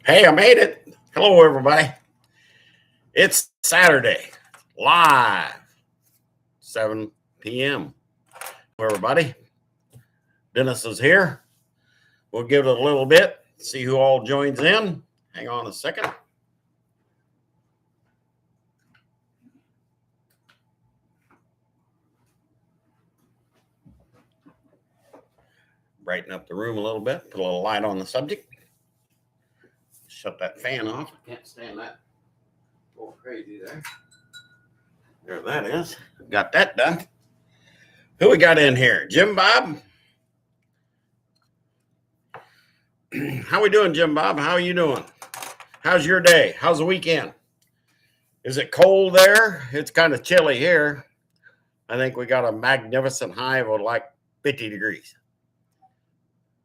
Hey, I made it. Hello, everybody. It's Saturday, live, 7 p.m. Everybody, Dennis is here. We'll give it a little bit, see who all joins in. Hang on a second. Brighten up the room a little bit, put a little light on the subject. Shut that fan off. I can't stand that. Going crazy there. There that is. Got that done. Who we got in here? Jim Bob? How we doing, Jim Bob? How are you doing? How's your day? How's the weekend? Is it cold there? It's kind of chilly here. I think we got a magnificent high of like 50 degrees.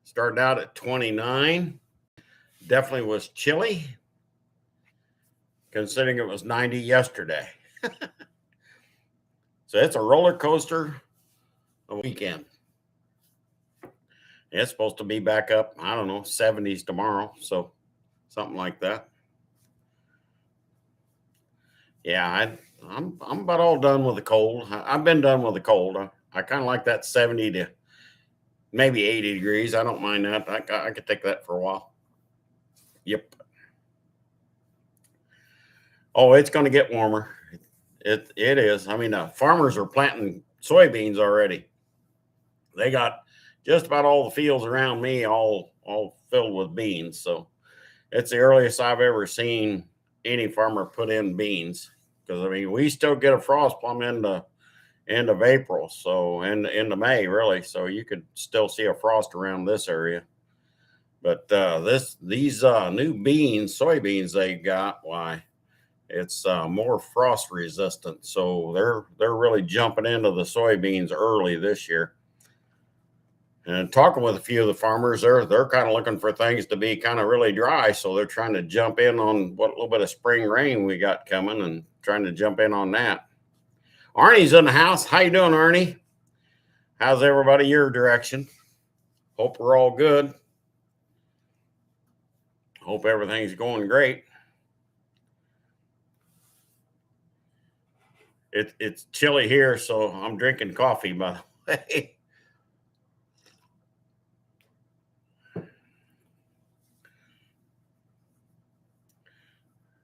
Started out at 29. Definitely was chilly, considering it was 90 yesterday. So it's a roller coaster of a weekend. It's supposed to be back up, I don't know, 70s tomorrow. So something like that. Yeah, I'm about all done with the cold. I've been done with the cold. I kind of like that 70 to maybe 80 degrees. I don't mind that. I could take that for a while. Yep. Oh, it's going to get warmer. It is. I mean, farmers are planting soybeans already. They got just about all the fields around me all filled with beans. So it's the earliest I've ever seen any farmer put in beans. Because I mean, we still get a frost plumb into end of April, so and into May really. So you could still see a frost around this area. But these new beans, soybeans they got, why? It's more frost resistant, so they're really jumping into the soybeans early this year. And talking with a few of the farmers, they're kind of looking for things to be kind of really dry, so they're trying to jump in on what little bit of spring rain we got coming, and trying to jump in on that. Arnie's in the house. How you doing, Arnie? How's everybody your direction? Hope we're all good. Hope everything's going great. It's chilly here, so I'm drinking coffee, by the way.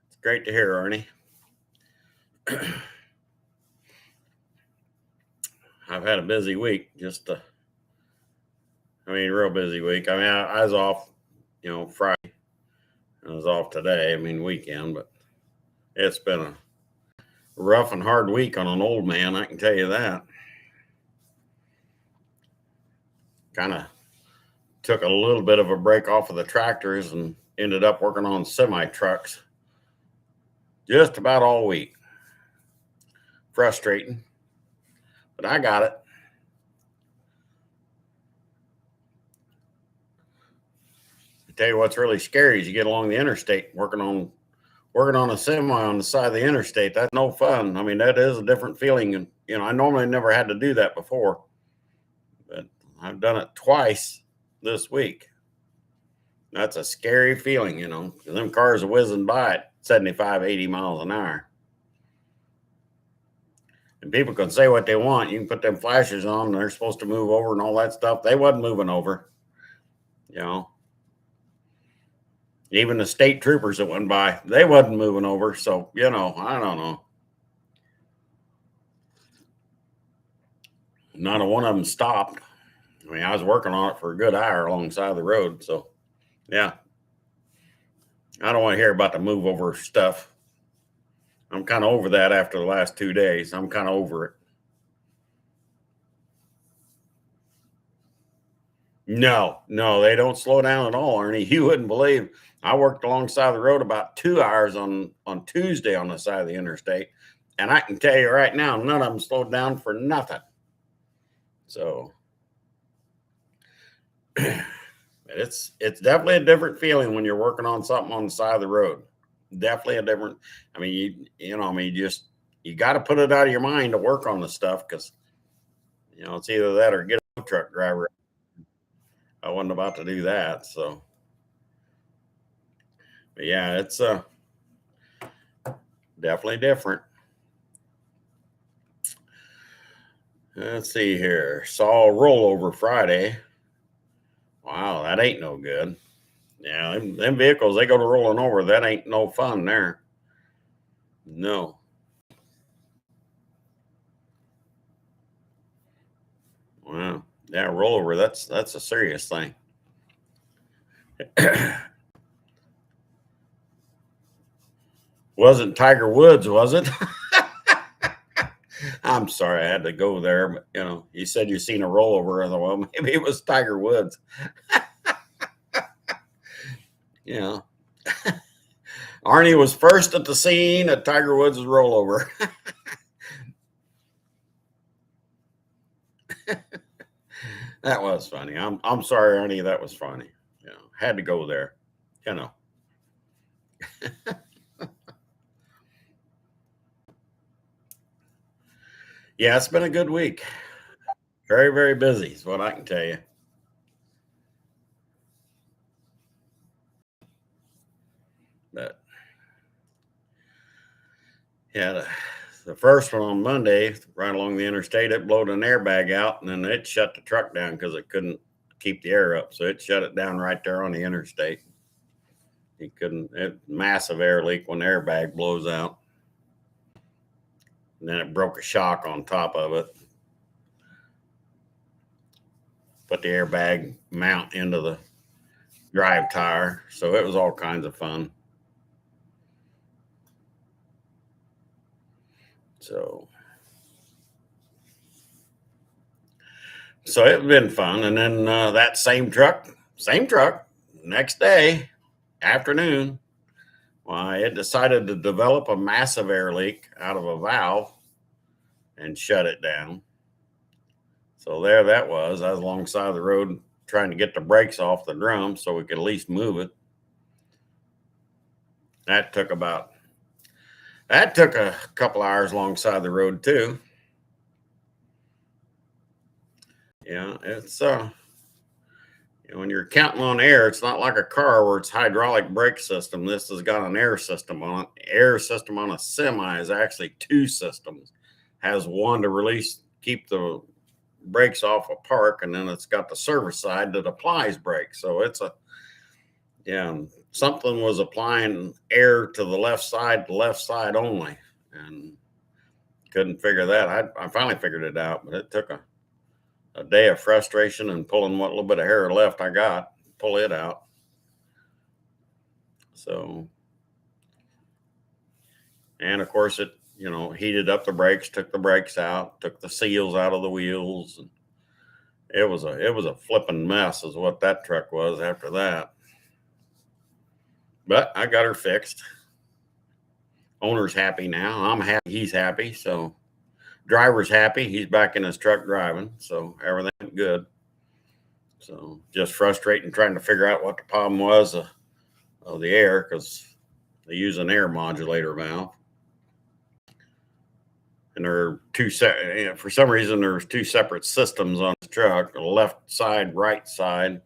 It's great to hear, Arnie. I've had a busy week, real busy week. I mean, I was off, Friday. I was off today. I mean, weekend, but it's been a rough and hard week on an old man, I can tell you that. Kind of took a little bit of a break off of the tractors and ended up working on semi trucks just about all week. Frustrating, but I got it. I tell you what's really scary is you get along the interstate working on a semi on the side of the interstate. That's no fun. I mean, that is a different feeling, and I normally never had to do that before, but I've done it twice this week. That's a scary feeling, because them cars are whizzing by at 75, 80 miles an hour. And people can say what they want. You can put them flashers on, and they're supposed to move over and all that stuff. They wasn't moving over, Even the state troopers that went by, they wasn't moving over. So, I don't know. Not a one of them stopped. I mean, I was working on it for a good hour alongside the road. So, yeah. I don't want to hear about the move over stuff. I'm kind of over that after the last 2 days. I'm kind of over it. No, they don't slow down at all, Ernie. You wouldn't believe. I worked alongside the road about 2 hours on Tuesday on the side of the interstate. And I can tell you right now, none of them slowed down for nothing. So it's definitely a different feeling when you're working on something on the side of the road. Definitely a different. I mean, you got to put it out of your mind to work on the stuff because it's either that or get a truck driver. I wasn't about to do that. So But yeah, it's definitely different. Let's see here. Saw a rollover Friday. Wow, that ain't no good. Yeah, them vehicles, they go to rolling over. That ain't no fun there. No. Wow. Yeah, rollover, that's a serious thing. Wasn't Tiger Woods, was it? I'm sorry I had to go there, but you said you seen a rollover. I thought, well, maybe it was Tiger Woods. Yeah. Arnie was first at the scene at Tiger Woods' rollover. That was funny. I'm sorry, Arnie. That was funny. Had to go there. You know. Yeah, it's been a good week. Very, very busy is what I can tell you. But yeah, the first one on Monday, right along the interstate, it blowed an airbag out, and then it shut the truck down because it couldn't keep the air up. So it shut it down right there on the interstate. He couldn't. Massive air leak when the airbag blows out, and then it broke a shock on top of it. Put the airbag mount into the drive tire. So it was all kinds of fun. So it's been fun. And then that same truck, next day, afternoon, well, it decided to develop a massive air leak out of a valve and shut it down. So there that was. I was alongside the road trying to get the brakes off the drum so we could at least move it. That took a couple hours alongside the road too. Yeah, it's when you're counting on air, it's not like a car where it's hydraulic brake system. This has got an air system on it. Air system on a semi is actually two systems. Has one to keep the brakes off a park, and then it's got the service side that applies brakes. So it's something was applying air to the left side only, and couldn't figure that. I finally figured it out, but it took a day of frustration and pulling what little bit of hair left I got, pull it out. So, and of course it, heated up the brakes, took the brakes out, took the seals out of the wheels, and it was a flipping mess is what that truck was after that. But I got her fixed. Owner's happy now. I'm happy. He's happy. So driver's happy. He's back in his truck driving. So everything's good. So just frustrating trying to figure out what the problem was of the air, because they use an air modulator valve. And there are for some reason, there's two separate systems on the truck, the left side, right side.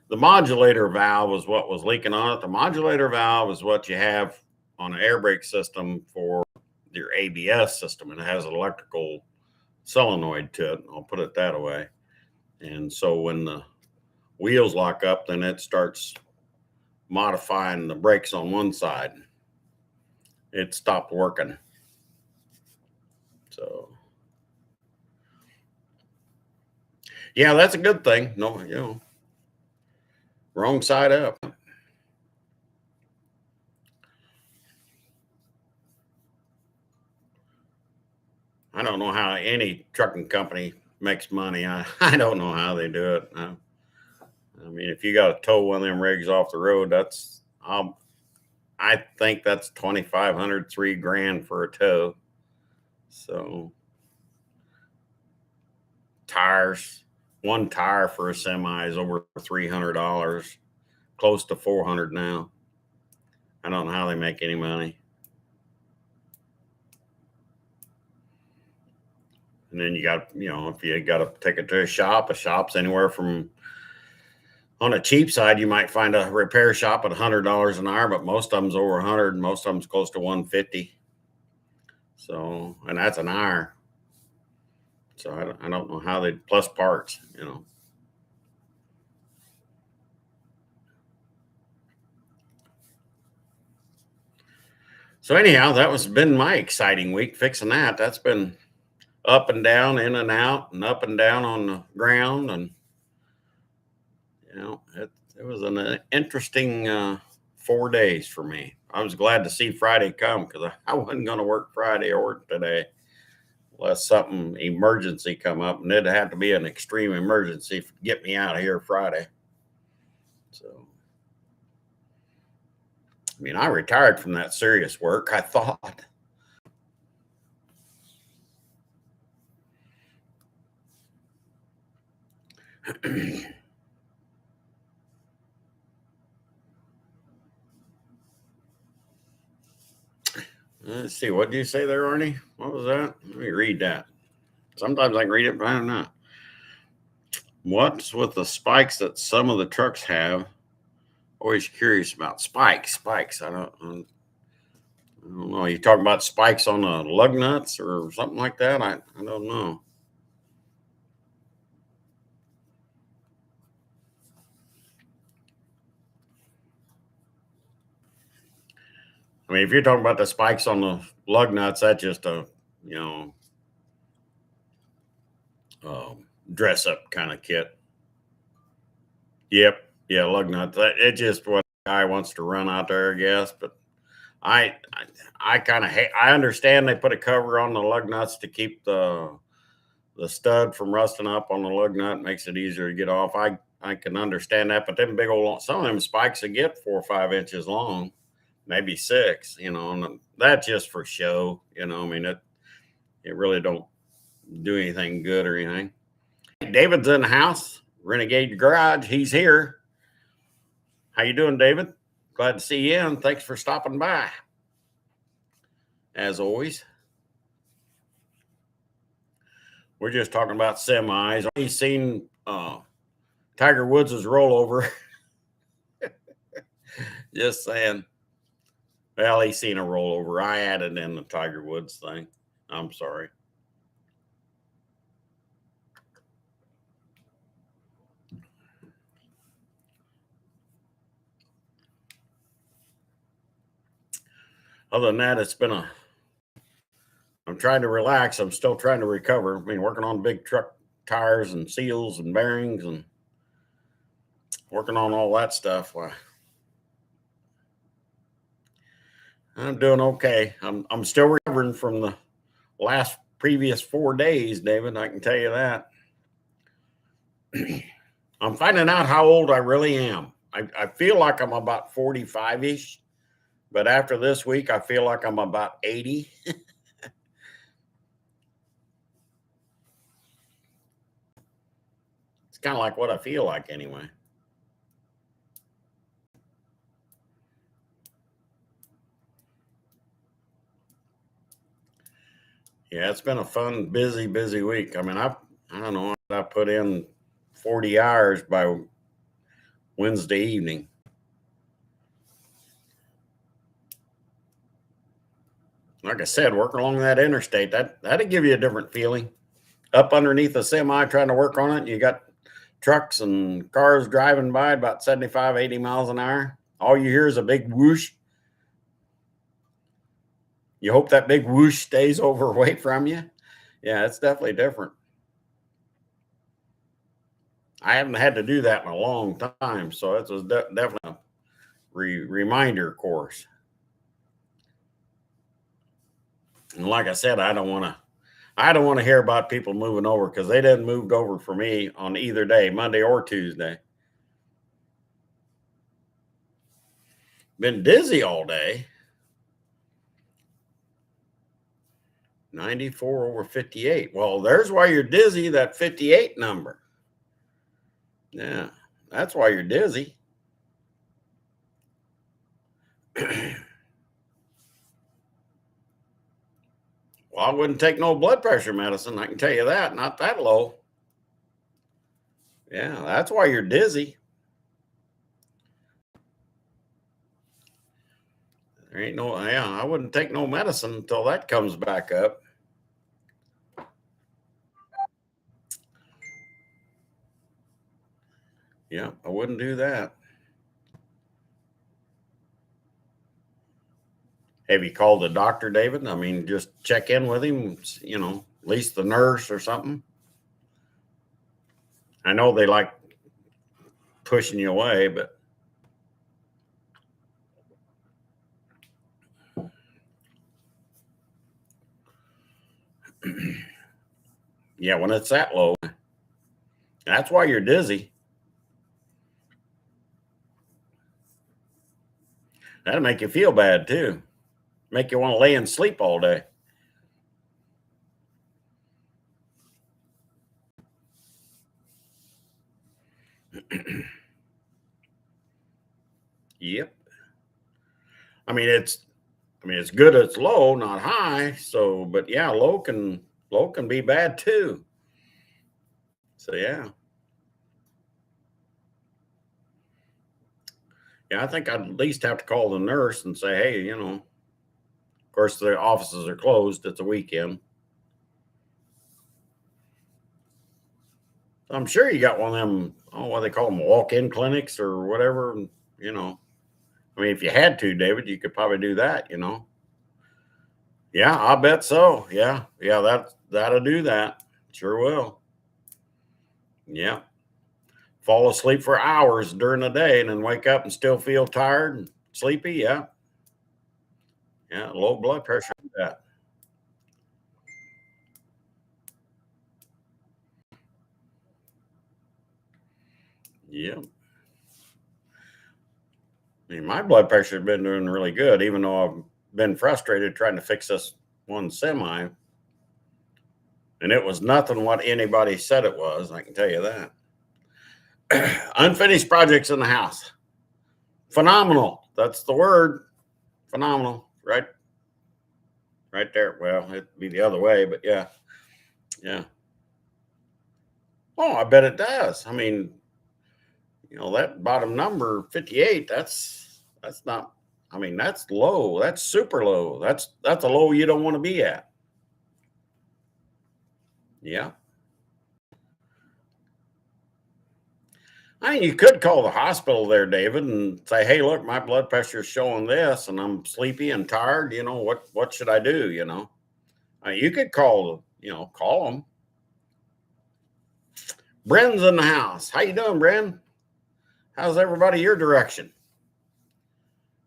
The modulator valve was what was leaking on it. The modulator valve is what you have on an air brake system for your ABS system, and it has an electrical solenoid to it. I'll put it that way. And so when the wheels lock up, then it starts modifying the brakes on one side. It stopped working. So yeah, that's a good thing. No, wrong side up. I don't know how any trucking company makes money. I don't know how they do it. I mean, if you got to tow one of them rigs off the road, I think that's 2,500, $3,000 for a tow. So tires, one tire for a semi is over $300, close to 400 now. I don't know how they make any money. And then you got, if you got to take it to a shop's anywhere from On a cheap side, you might find a repair shop at $100 an hour, but most of them's over 100, and most of them's close to 150. So, and that's an hour. So I don't know how they plus parts, you know. So anyhow, that was been my exciting week fixing that. That's been up and down, in and out, and up and down on the ground, and you know, it was an interesting 4 days for me. I was glad to see Friday come because I wasn't going to work Friday or today unless something emergency come up, and it'd have to be an extreme emergency to get me out of here Friday. So, I mean, I retired from that serious work, I thought. Let's see. What do you say there, Arnie? What was that? Let me read that. Sometimes I can read it, but I don't know. What's with the spikes that some of the trucks have? Always curious about spikes. I don't know. You talking about spikes on the lug nuts or something like that? I don't know. I mean, if you're talking about the spikes on the lug nuts, that's just a, you know, dress up kind of kit. Yep. Yeah, lug nuts. It's just what the guy wants to run out there, I guess. But I kind of hate. I understand they put a cover on the lug nuts to keep the stud from rusting up on the lug nut. Makes it easier to get off. I can understand that, but them big old, some of them spikes that get 4 or 5 inches long, maybe 6. You know, and that's just for show. You know, I mean it really don't do anything good or anything. David's in the house, Renegade Garage. He's here. How you doing, David? Glad to see you, and thanks for stopping by. As always, we're just talking about semis. He's seen Tiger Woods' rollover. Just saying. Well, he's seen a rollover. I added in the Tiger Woods thing. I'm sorry. Other than that, it's been I'm trying to relax. I'm still trying to recover. I mean, working on big truck tires and seals and bearings and working on all that stuff. Well, I'm doing okay. I'm still recovering from the previous 4 days, David. I can tell you that. I'm finding out how old I really am. I feel like I'm about 45-ish, but after this week, I feel like I'm about 80. It's kind of like what I feel like anyway. Yeah, it's been a fun, busy week. I mean, I don't know. I put in 40 hours by Wednesday evening. Like I said, working along that interstate, that'd give you a different feeling. Up underneath a semi trying to work on it, you got trucks and cars driving by about 75, 80 miles an hour. All you hear is a big whoosh. You hope that big whoosh stays over away from you. Yeah, it's definitely different. I haven't had to do that in a long time, so it was definitely a reminder course. And like I said, I don't want to hear about people moving over because they didn't move over for me on either day, Monday or Tuesday. Been dizzy all day. 94 over 58. Well, there's why you're dizzy, that 58 number. Yeah, that's why you're dizzy. Well, I wouldn't take no blood pressure medicine. I can tell you that. Not that low. Yeah, that's why you're dizzy. There ain't no, yeah, I wouldn't take no medicine until that comes back up. Yeah, I wouldn't do that. Have you called the doctor, David? I mean, just check in with him, at least the nurse or something. I know they like pushing you away, but yeah, when it's that low, that's why you're dizzy. That'll make you feel bad too. Make you want to lay and sleep all day. Yep. I mean it's good it's low, not high. So, but yeah, low can be bad too. So yeah. Yeah, I think I'd at least have to call the nurse and say, hey, of course the offices are closed. It's a weekend. I'm sure you got one of them, what they call them, walk-in clinics or whatever. You know, I mean, if you had to, David, you could probably do that. Yeah, I bet so. Yeah, yeah, that'll do that. Sure will. Yeah, fall asleep for hours during the day and then wake up and still feel tired and sleepy. Yeah, yeah, low blood pressure. That. Yeah, I mean, my blood pressure has been doing really good, even though I've been frustrated trying to fix this one semi, and it was nothing what anybody said it was. I can tell you that. Unfinished projects in the house. Phenomenal. That's the word. Phenomenal. Right, right there. Well, it'd be the other way, but yeah, yeah. Oh, I bet it does. I mean, that bottom number 58. That's not. I mean, that's low. That's super low. That's a low you don't want to be at. Yeah. I mean, you could call the hospital there, David, and say, "Hey, look, my blood pressure is showing this, and I'm sleepy and tired. What should I do?" You could call them. Bren's in the house. How you doing, Bren? How's everybody your direction?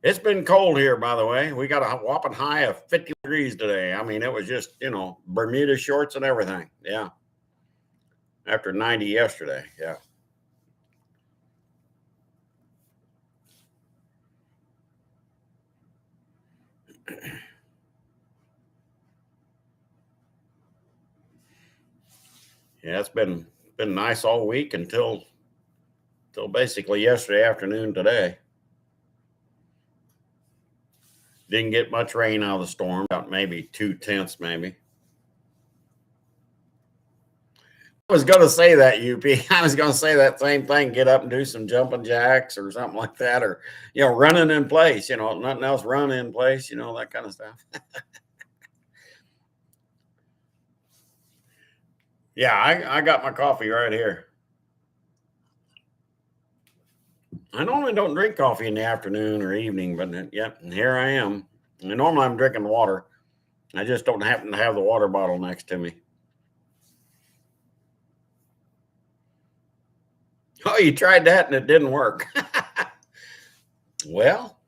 It's been cold here, by the way. We got a whopping high of 50 degrees today. I mean, it was just Bermuda shorts and everything. Yeah, after 90 yesterday. Yeah. Yeah, it's been nice all week until basically yesterday afternoon today. Didn't get much rain out of the storm, about maybe 2/10 maybe. I was going to say that, UP. I was going to say that same thing. Get up and do some jumping jacks or something like that, or running in place. Nothing else, run in place. That kind of stuff. Yeah, I got my coffee right here. I normally don't drink coffee in the afternoon or evening, but yep, here I am. And normally I'm drinking water. I just don't happen to have the water bottle next to me. Oh, you tried that and it didn't work. Well,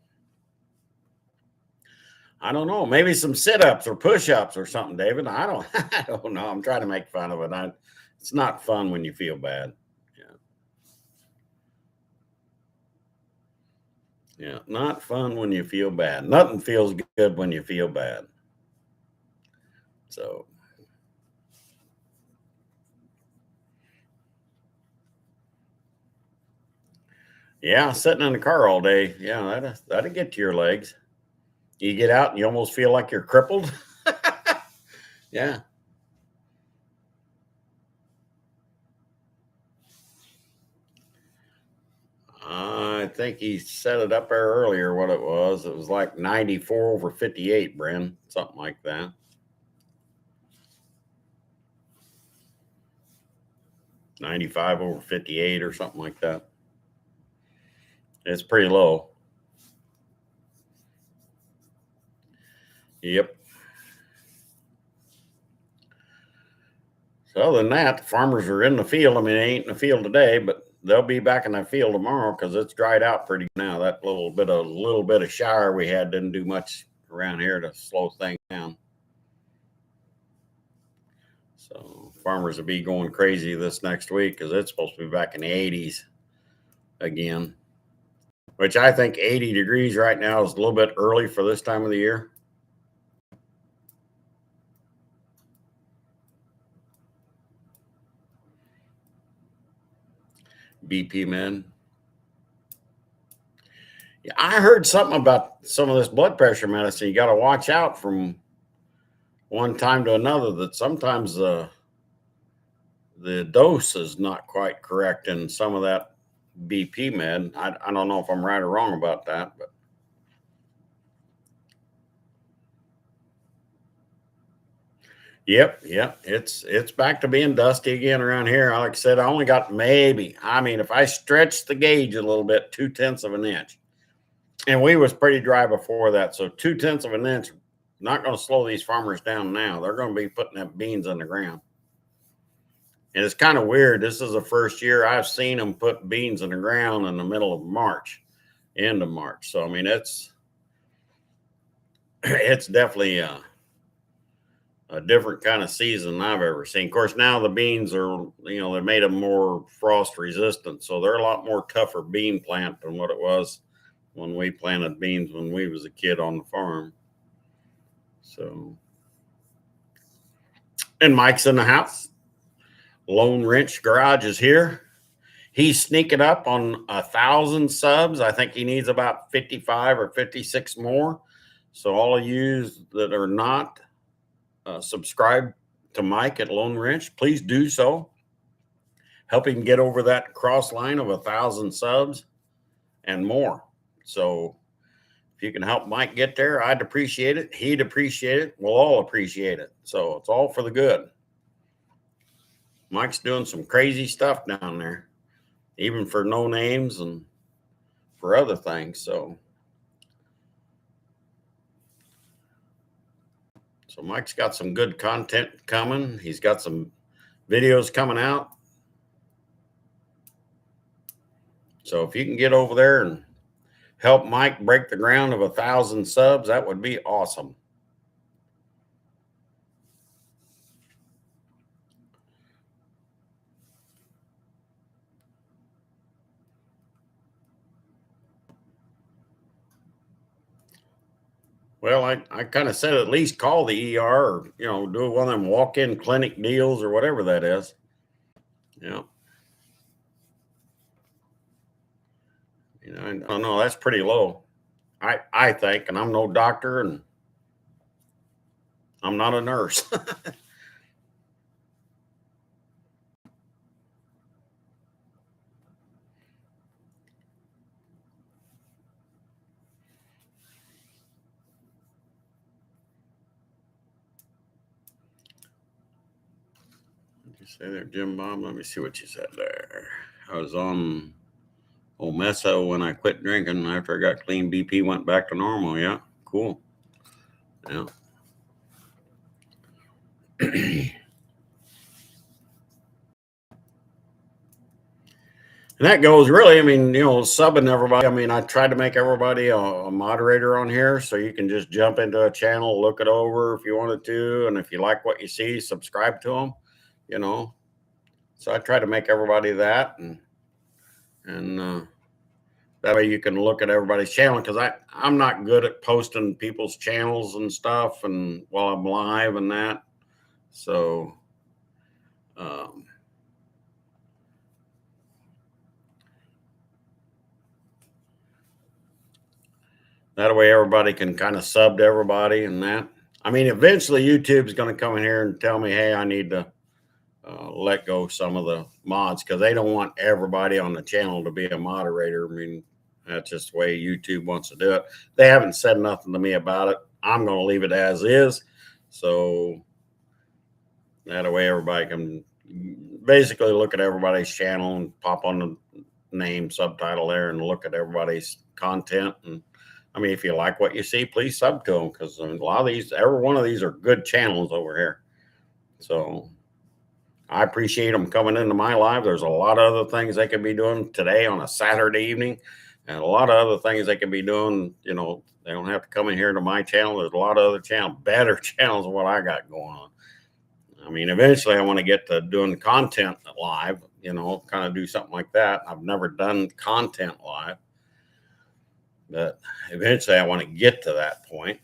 I don't know. Maybe some sit-ups or push-ups or something, David. I don't. I don't know. I'm trying to make fun of it. It's not fun when you feel bad. Yeah, yeah. Not fun when you feel bad. Nothing feels good when you feel bad. So, yeah, sitting in the car all day. Yeah, that'll get to your legs. You get out and you almost feel like you're crippled. Yeah. I think he set it up there earlier. What it was like 94 over 58, Bren, something like that. $95 over 58 or something like that. It's pretty low. Yep. So other than that, the farmers are in the field. I mean, they ain't in the field today, but they'll be back in the field tomorrow because it's dried out pretty now. That little bit of shower we had didn't do much around here to slow things down. So farmers will be going crazy this next week because it's supposed to be back in the 80s again, which I think 80 degrees right now is a little bit early for this time of the year. BP men. Yeah, I heard something about some of this blood pressure medicine. You got to watch out from one time to another, that sometimes the dose is not quite correct in some of that BP med. I don't know if I'm right or wrong about that, but yep, it's back to being dusty again around here. Like I said, I only got if I stretch the gauge a little bit, 2/10 of an inch, and we was pretty dry before that. So 2/10 of an inch, not going to slow these farmers down now. They're going to be putting them beans in the ground. And it's kind of weird. This is the first year I've seen them put beans in the ground in the middle of March, end of March. So, I mean, it's definitely a different kind of season I've ever seen. Of course, now the beans are, they made them more frost resistant. So they're a lot more tougher bean plant than what it was when we planted beans when we was a kid on the farm. So, and Mike's in the house. Lone Wrench Garage is here. He's sneaking up on 1,000 subs. I think he needs about 55 or 56 more. So all of you that are not subscribed to Mike at Lone Wrench, please do so. Help him get over that cross line of 1,000 subs and more. So if you can help Mike get there, I'd appreciate it. He'd appreciate it. We'll all appreciate it. So it's all for the good. Mike's doing some crazy stuff down there, even for no names and for other things. So Mike's got some good content coming. He's got some videos coming out. So if you can get over there and help Mike break the ground of 1,000 subs, that would be awesome. Well, I kind of said at least call the ER or, do one of them walk-in clinic deals or whatever that is. Yeah. I don't know. That's pretty low. I think, and I'm no doctor and I'm not a nurse. Say there, Jim Bob. Let me see what you said there. I was on Omesso when I quit drinking. After I got clean, BP went back to normal. Yeah, cool. Yeah. And that goes really, subbing everybody. I tried to make everybody a moderator on here so you can just jump into a channel, look it over if you wanted to. And if you like what you see, subscribe to them, So I try to make everybody that. And that way you can look at everybody's channel, because I'm not good at posting people's channels and stuff and while I'm live and that. So that way everybody can kind of sub to everybody and that. Eventually YouTube's going to come in here and tell me, hey, I need to let go some of the mods because they don't want everybody on the channel to be a moderator. I mean, that's just the way YouTube wants to do it. They haven't said nothing to me about it. I'm going to leave it as is. So that way everybody can basically look at everybody's channel and pop on the name subtitle there and look at everybody's content. And I mean, if you like what you see, please sub to them because a lot of these, every one of these are good channels over here. So I appreciate them coming into my live. There's a lot of other things they could be doing today on a Saturday evening, and a lot of other things they could be doing. You know, they don't have to come in here to my channel. There's a lot of other channels, better channels than what I got going on. I mean, eventually I want to get to doing content live, you know, kind of do something like that. I've never done content live, but eventually I want to get to that point.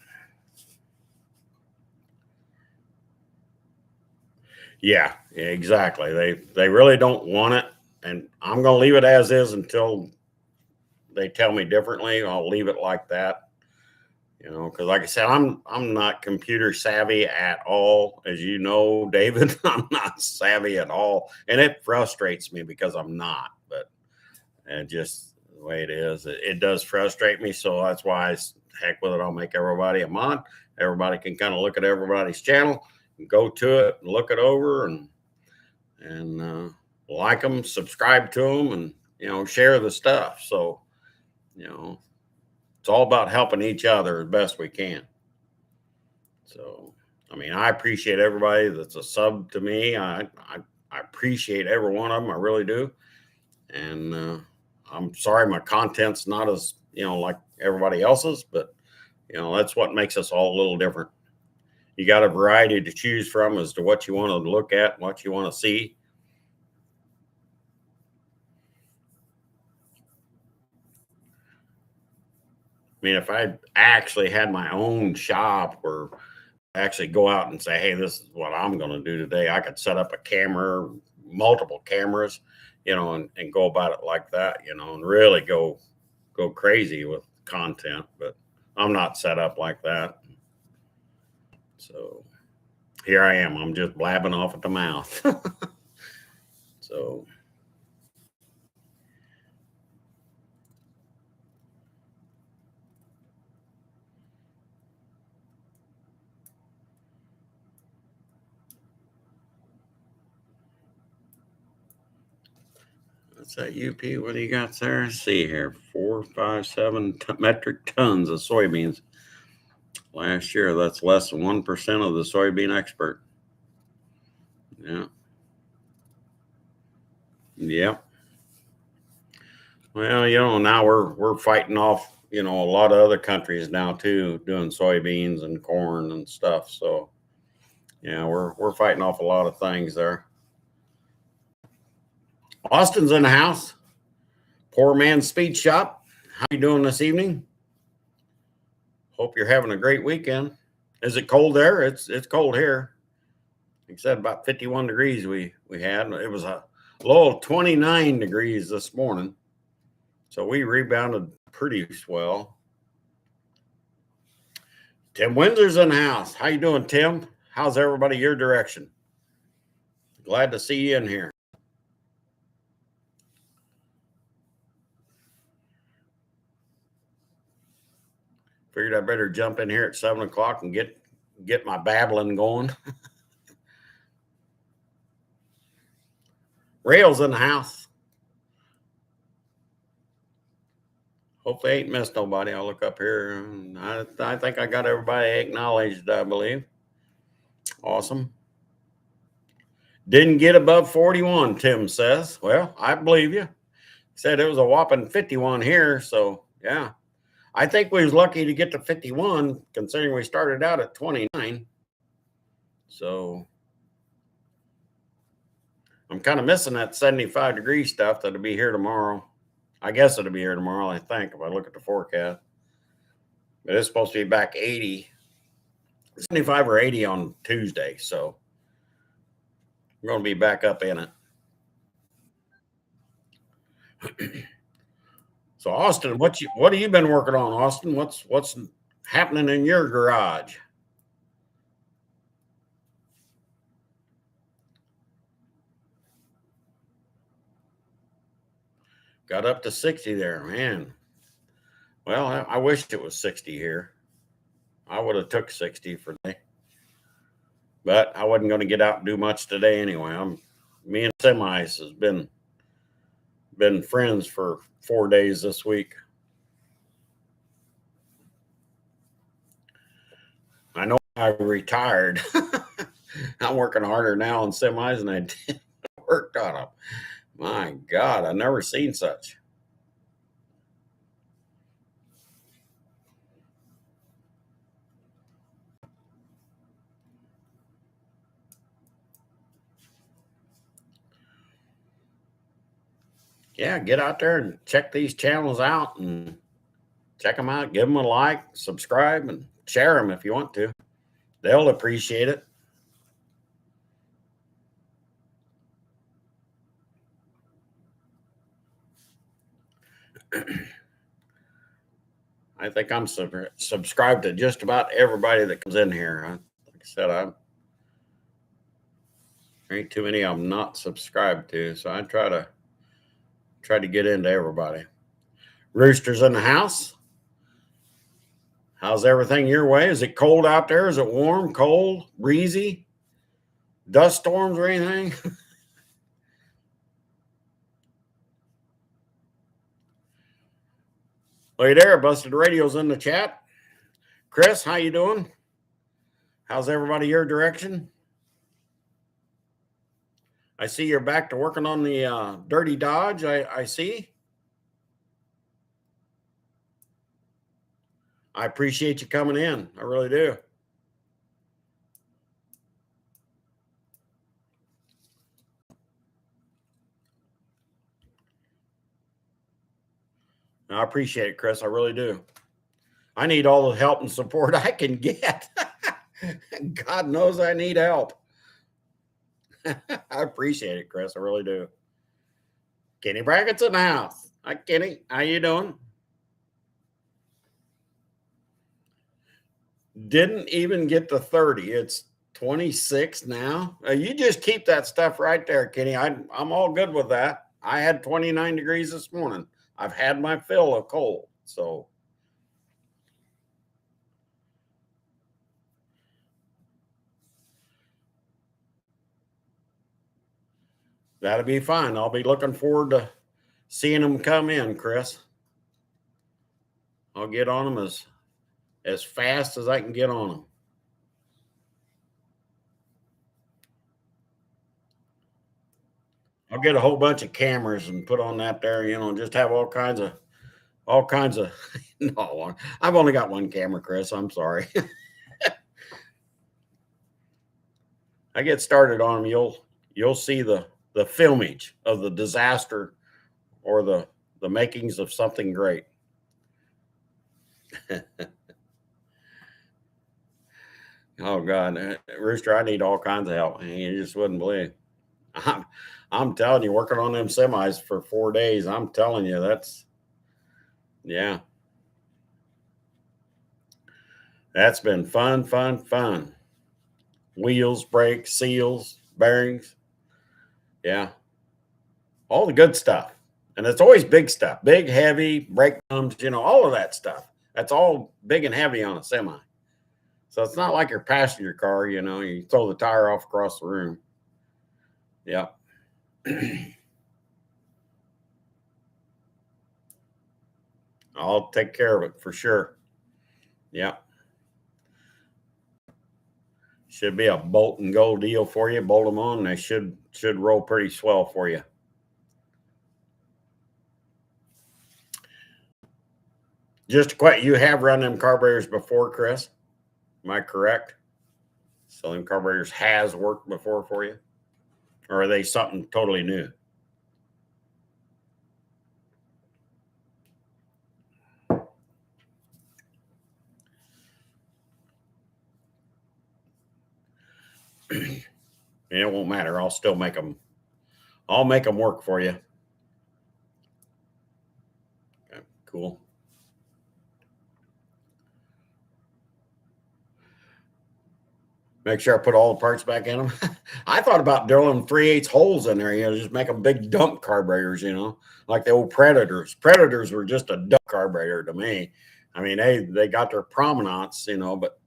Yeah, exactly. They really don't want it, and I'm going to leave it as is until they tell me differently. I'll leave it like that, you know, because like I said, I'm not computer savvy at all, as you know, David. I'm not savvy at all, and it frustrates me because I'm not. But and just the way it is, it does frustrate me. So that's why heck with it. I'll make everybody a mod. Everybody can kind of look at everybody's channel. Go to it and look it over and like them, subscribe to them, and you know, share the stuff. So you know, it's all about helping each other as best we can. So I mean, I appreciate everybody that's a sub to me. I appreciate every one of them. I really do. And I'm sorry my content's not as, you know, like everybody else's, but you know, that's what makes us all a little different. You got a variety to choose from as to what you want to look at, what you want to see. I mean, if I actually had my own shop where I actually go out and say, hey, this is what I'm going to do today, I could set up a camera, multiple cameras, you know, and go about it like that, you know, and really go crazy with content. But I'm not set up like that. So here I am. I'm just blabbing off at the mouth. So what's that UP? What do you got there? Let's see here, 457 metric tons of soybeans last year. That's less than 1% of the soybean export. Yeah. Yep. Well, you know, now we're fighting off, you know, a lot of other countries now too, doing soybeans and corn and stuff. So yeah, we're fighting off a lot of things there. Austin's in the house. Poor Man's Speed Shop. How you doing this evening? Hope you're having a great weekend. Is it cold there? It's cold here. Like I said, about 51 degrees we had. It was a low of 29 degrees this morning. So we rebounded pretty swell. Tim Windsor's in the house. How you doing, Tim? How's everybody your direction? Glad to see you in here. Figured I better jump in here at 7 o'clock and get my babbling going. Rail's in the house. Hopefully I ain't missed nobody. I'll look up here. I think I got everybody acknowledged, I believe. Awesome. Didn't get above 41, Tim says. Well, I believe you. Said it was a whopping 51 here. So, yeah. I think we was lucky to get to 51, considering we started out at 29. So, I'm kind of missing that 75-degree stuff that'll be here tomorrow. I guess it'll be here tomorrow, I think, if I look at the forecast. But it's supposed to be back 80, 75 or 80 on Tuesday. So we're going to be back up in it. So Austin, what have you been working on, Austin? What's happening in your garage? Got up to 60 there, man. Well, I wished it was 60 here. I would have took 60 for today. But I wasn't going to get out and do much today anyway. Me and Semis has been friends for 4 days this week. I know I retired. I'm working harder now on semis than I did worked on them. My God, I've never seen such. Yeah, get out there and check these channels out and check them out. Give them a like, subscribe, and share them if you want to. They'll appreciate it. I think I'm subscribed to just about everybody that comes in here. Like I said, there ain't too many I'm not subscribed to, so I try to get into everybody. Rooster's in the house. How's everything your way? Is it cold out there? Is it warm, cold, breezy, dust storms or anything? Well, you there? Busted Radio's in the chat. Chris, how you doing? How's everybody your direction? I see you're back to working on the Dirty Dodge. I see. I appreciate you coming in. I really do. I appreciate it, Chris. I really do. I need all the help and support I can get. God knows I need help. I appreciate it, Chris. I really do. Kenny Brackett's in the house. Hi, Kenny. How you doing? Didn't even get to 30. It's 26 now. You just keep that stuff right there, Kenny. I'm all good with that. I had 29 degrees this morning. I've had my fill of cold. So that'll be fine. I'll be looking forward to seeing them come in, Chris. I'll get on them as fast as I can get on them. I'll get a whole bunch of cameras and put on that there, just have all kinds of no, I've only got one camera, Chris. I'm sorry. I get started on them, you'll see the filmage of the disaster or the makings of something great. Oh God, Rooster, I need all kinds of help. You just wouldn't believe. I'm telling you, working on them semis for 4 days. I'm telling you, yeah. That's been fun. Wheels, brakes, seals, bearings. Yeah. All the good stuff. And it's always big stuff, big, heavy, brake pumps, all of that stuff. That's all big and heavy on a semi. So it's not like your passenger car, you throw the tire off across the room. Yeah. I'll take care of it for sure. Yeah. Should be a bolt and go deal for you. Bolt them on, and they should roll pretty swell for you. Just quite, you have run them carburetors before, Chris? Am I correct? So them carburetors has worked before for you? Or are they something totally new? It won't matter. I'll still make them. I'll make them work for you. Okay, cool. Make sure I put all the parts back in them. I thought about drilling 3/8 holes in there, just make them big dump carburetors, like the old Predators. Predators were just a dump carburetor to me. I mean, they got their prominence, but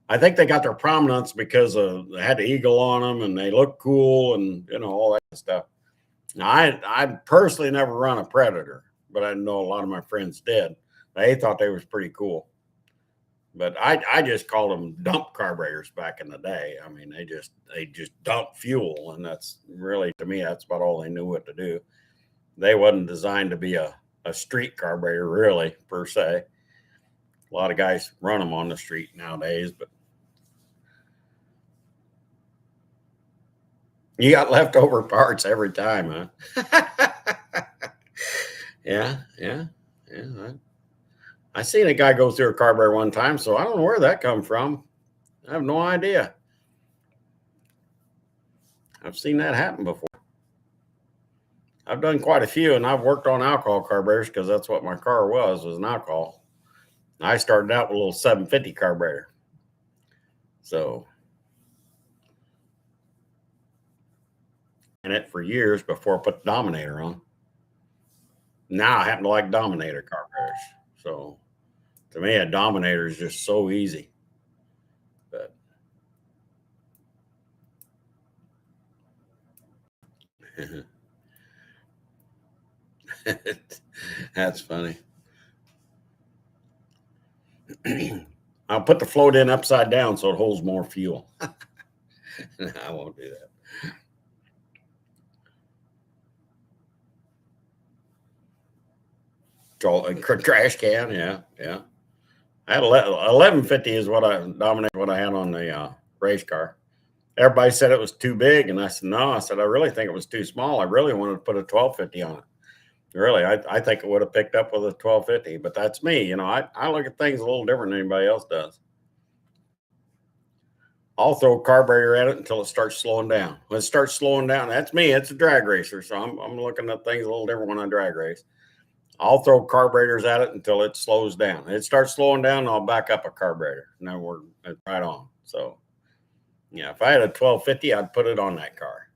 I think they got their prominence because they had the eagle on them and they look cool and all that stuff. Now, I personally never run a Predator, but I know a lot of my friends did. They thought they was pretty cool. But I just called them dump carburetors back in the day. I mean, they just dump fuel, and that's really, to me, that's about all they knew what to do. They wasn't designed to be a street carburetor, really, per se. A lot of guys run them on the street nowadays, but you got leftover parts every time, huh? Yeah. I seen a guy go through a carburetor one time, so I don't know where that come from. I have no idea. I've seen that happen before. I've done quite a few, and I've worked on alcohol carburetors because that's what my car was an alcohol. I started out with a little 750 carburetor. So, in it for years before I put the Dominator on. Now I happen to like Dominator carburetors. So, to me, a Dominator is just so easy. But that's funny. I'll put the float in upside down so it holds more fuel. I won't do that. Trash can, yeah. I had 1150 is what I had on the race car. Everybody said it was too big, and I said no. I said I really think it was too small. I really wanted to put a 1250 on it. Really, I think it would have picked up with a 1250, but that's me. I look at things a little different than anybody else does. I'll throw a carburetor at it until it starts slowing down. When it starts slowing down, that's me. It's a drag racer, so I'm looking at things a little different when I drag race. I'll throw carburetors at it until it slows down. It starts slowing down, I'll back up a carburetor. Now we're right on. So, yeah, if I had a 1250, I'd put it on that car,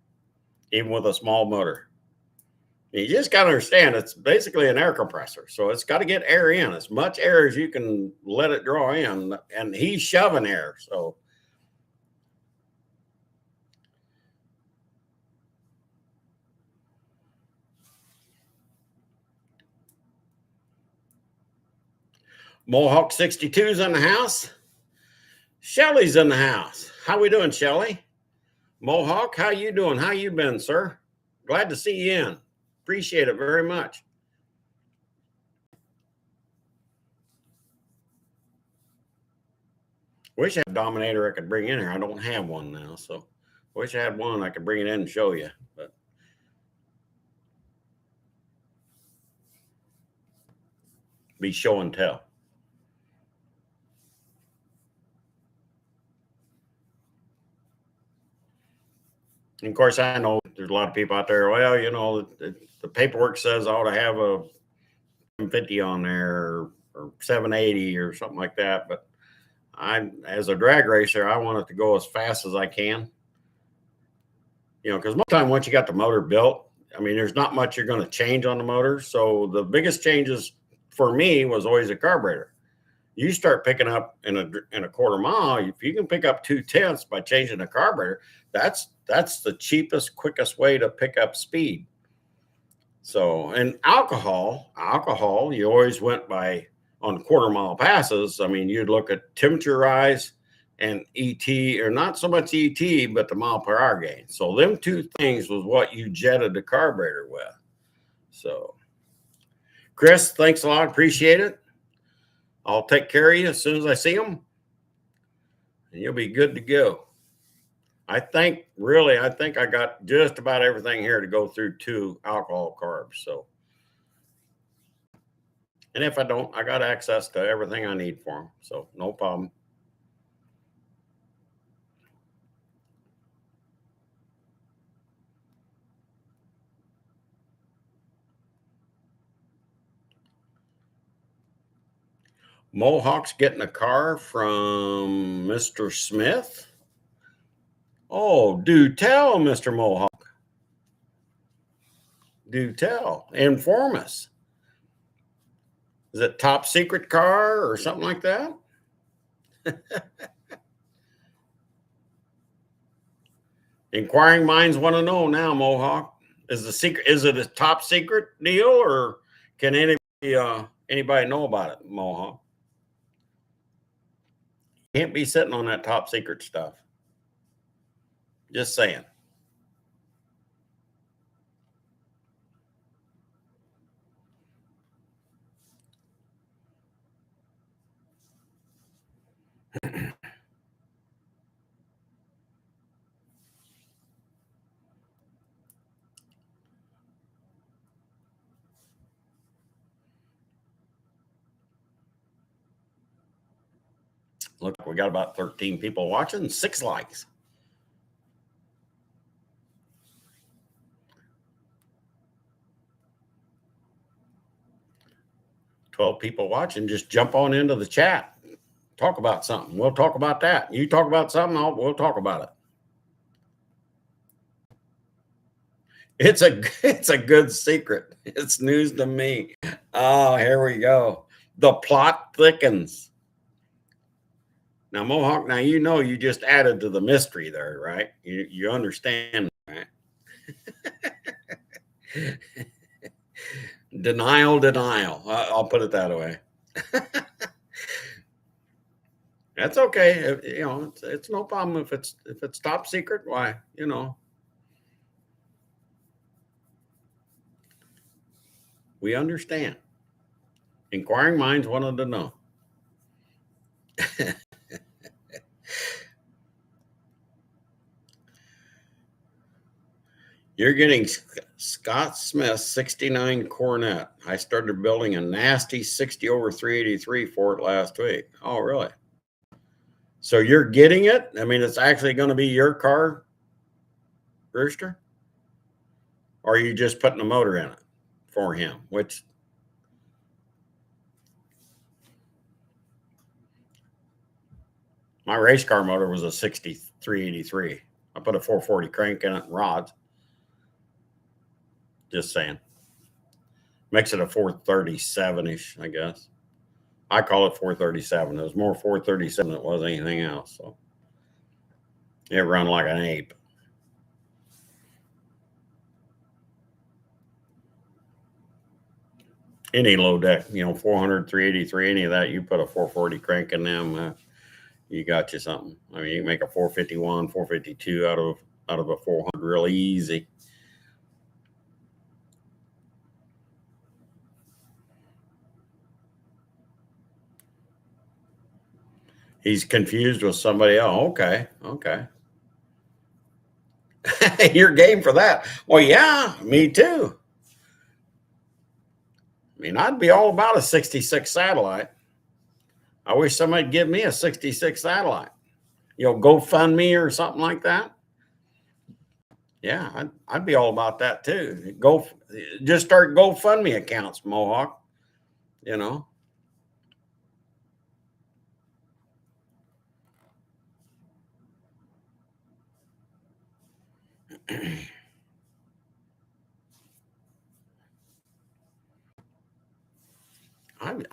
even with a small motor. You just got to understand it's basically an air compressor. So it's got to get air in, as much air as you can let it draw in. And he's shoving air. So, Mohawk 62's in the house. Shelly's in the house. How we doing, Shelly? Mohawk, how you doing? How you been, sir? Glad to see you in. Appreciate it very much. Wish I had a Dominator I could bring in here. I don't have one now, so wish I had one I could bring it in and show you. But be show and tell. And of course, I know there's a lot of people out there. Well, the paperwork says I ought to have a 750 on there or 780 or something like that. But as a drag racer, I want it to go as fast as I can. Because most of the time, once you got the motor built, I mean, there's not much you're going to change on the motor. So the biggest changes for me was always a carburetor. You start picking up in a quarter mile, if you can pick up 2/10 by changing the carburetor, that's the cheapest, quickest way to pick up speed. So, and alcohol, you always went by on quarter mile passes. I mean, you'd look at temperature rise and ET, or not so much ET, but the mile per hour gain. So them two things was what you jetted the carburetor with. So, Chris, thanks a lot. Appreciate it. I'll take care of you as soon as I see them, and you'll be good to go. I think I got just about everything here to go through 2 alcohol carbs. So, and if I don't, I got access to everything I need for them. So no problem. Mohawk's getting a car from Mr. Smith. Oh, do tell, Mr. Mohawk. Do tell. Inform us. Is it top secret car or something like that? Inquiring minds want to know now, Mohawk. Is it a top secret deal, or can anybody know about it, Mohawk? Can't be sitting on that top secret stuff. Just saying. Look, we got about 13 people watching, 6 likes. People watching, just jump on into the chat. Talk about something. We'll talk about that. You talk about something, we'll talk about it. It's a good secret. It's news to me. Oh, here we go. The plot thickens. Now, Mohawk, now you know you just added to the mystery there, right? You understand, right? Denial. I'll put it that way. That's okay. It's no problem if it's top secret. Why, we understand. Inquiring minds wanted to know. You're getting Scott Smith 69 Cornet. I started building a nasty 60 over 383 for it last week. Oh, really? So you're getting it? I mean, it's actually going to be your car, Rooster? Or are you just putting a motor in it for him? Which my race car motor was a 6383. I put a 440 crank in it and rods. Just saying. Makes it a 437-ish, I guess. I call it 437. It was more 437 than it was anything else. So it run like an ape. Any low deck, 400, 383, any of that, you put a 440 crank in them, you got you something. I mean, you can make a 451, 452 out of a 400 really easy. He's confused with somebody else. Okay. You're game for that. Well, yeah, me too. I mean, I'd be all about a 66 satellite. I wish somebody'd give me a 66 satellite. GoFundMe or something like that. Yeah, I'd be all about that too. Just start GoFundMe accounts, Mohawk.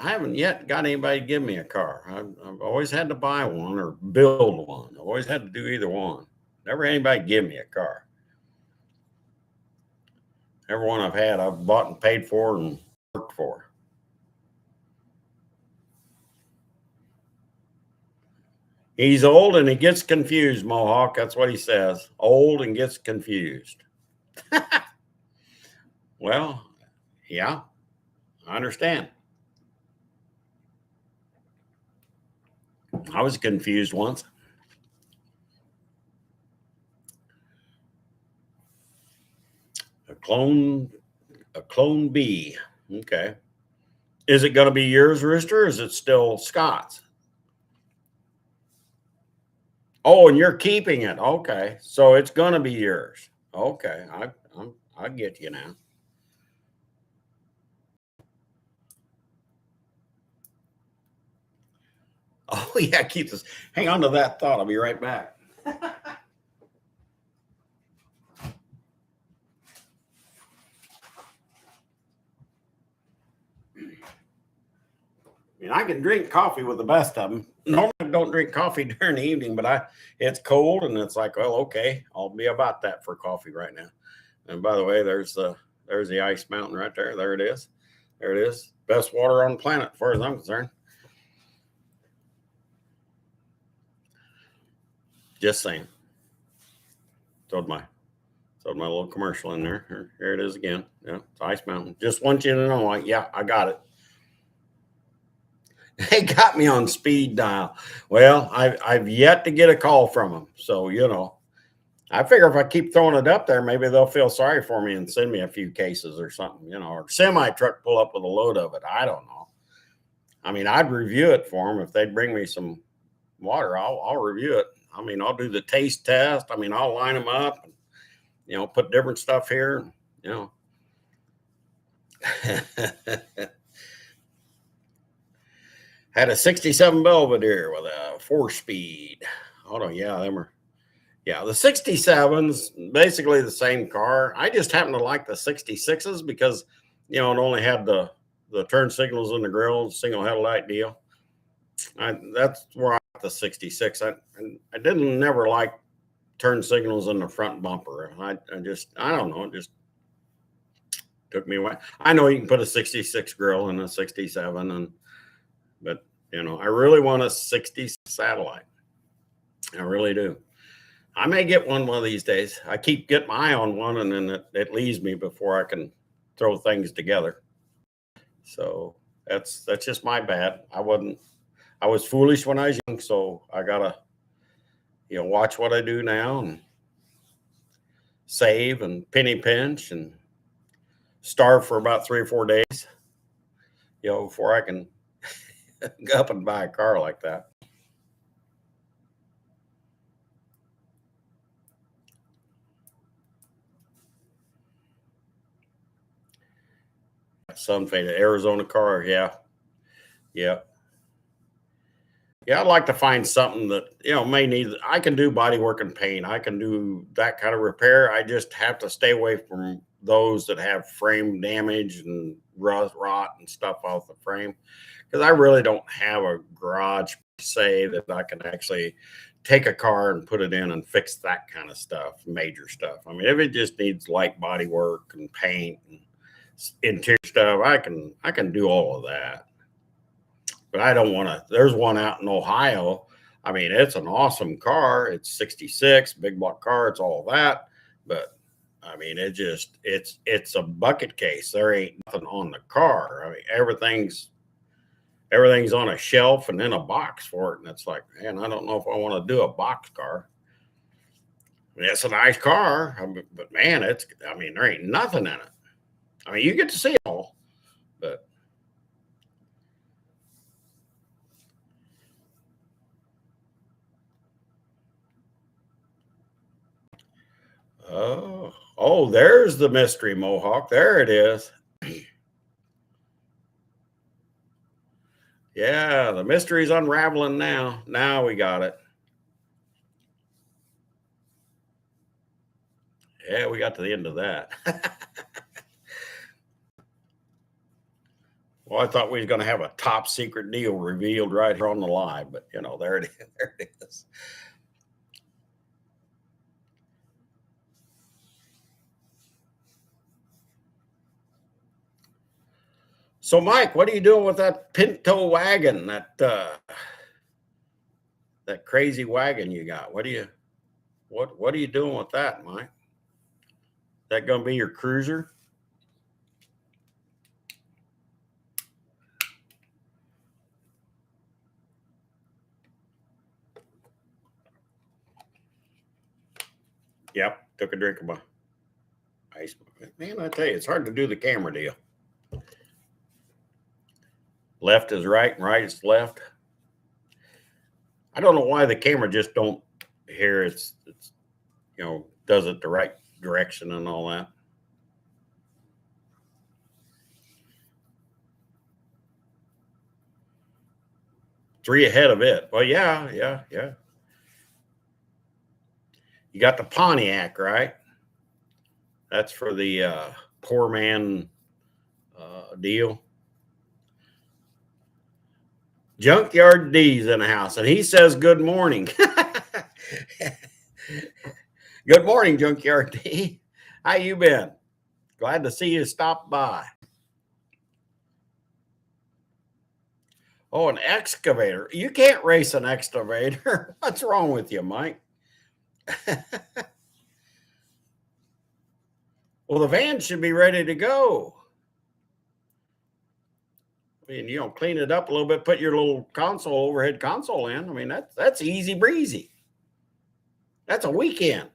I haven't yet got anybody to give me a car. I've always had to buy one or build one. I've always had to do either one. Never anybody give me a car. Every one I've had, I've bought and paid for and worked for. He's old and he gets confused, Mohawk. That's what he says. Old and gets confused. Well, yeah, I understand. I was confused once. A clone B. Okay. Is it going to be yours, Rooster, or is it still Scott's? Oh, and you're keeping it. Okay. So it's going to be yours. Okay. I get you now. Oh, yeah. Keep this. Hang on to that thought. I'll be right back. can drink coffee with the best of them. Normally I don't drink coffee during the evening, but it's cold and it's like, well, okay, I'll be about that for coffee right now. And by the way, there's the ice mountain right there. There it is. There it is. Best water on the planet, as far as I'm concerned. Just saying. Throwed my little commercial in there. Here it is again. Yeah, it's Ice Mountain. Just want you to know, like, yeah, I got it. They got me on speed dial. Well, I've yet to get a call from them. So, I figure if I keep throwing it up there, maybe they'll feel sorry for me and send me a few cases or something, or semi truck pull up with a load of it. I don't know. I mean, I'd review it for them if they'd bring me some water. I'll review it. I mean, I'll do the taste test. I mean, I'll line them up, and, put different stuff here. Had a 67 Belvedere with a 4-speed. Hold on, yeah, the 67's basically the same car. I just happen to like the 66s because, it only had the turn signals in the grill, single headlight deal. That's where I got the 66. I didn't never like turn signals in the front bumper. I don't know. It just took me away. I know you can put a 66 grill in a 67, but I really want a 60 Satellite. I really do. I may get one of these days. I keep getting my eye on one, and then it leaves me before I can throw things together. So that's just my bad. I was foolish when I was young, so I gotta, watch what I do now and save and penny pinch and starve for about 3 or 4 days, before I can go up and buy a car like that. Sun faded Arizona car, yeah. I'd like to find something that may need. I can do body work and paint. I can do that kind of repair. I just have to stay away from those that have frame damage and rot and stuff off the frame, because I really don't have a garage per se that I can actually take a car and put it in and fix that kind of stuff, major stuff. I mean, if it just needs light body work and paint and interior stuff, I can do all of that. But I don't want to. There's one out in Ohio. I mean, it's an awesome car. It's 66, big block car. It's all that. But I mean, it's a bucket case. There ain't nothing on the car. I mean, everything's on a shelf and in a box for it. And it's like, man, I don't know if I want to do a box car. I mean, it's a nice car, but man, there ain't nothing in it. I mean, you get to see it all, but. Oh, there's the mystery Mohawk. There it is. Yeah, the mystery's unraveling now. Now we got it. Yeah, we got to the end of that. Well, I thought we was going to have a top secret deal revealed right here on the live, but there it is. There it is. So, Mike, what are you doing with that Pinto wagon? That crazy wagon you got? What are you doing with that, Mike? Is that going to be your cruiser? Yep, took a drink of my ice. Man, I tell you, it's hard to do the camera deal. Left is right and right is left. I don't know why the camera just don't hear it's does it the right direction and all that. 3 ahead of it. Well, yeah. You got the Pontiac, right? That's for the poor man deal. Junkyard D's in the house, and he says good morning. Good morning, Junkyard D. How you been? Glad to see you stop by. Oh, an excavator. You can't race an excavator. What's wrong with you, Mike? Well, the van should be ready to go. I mean, clean it up a little bit, put your little console, overhead console in. I mean, that's easy breezy. That's a weekend.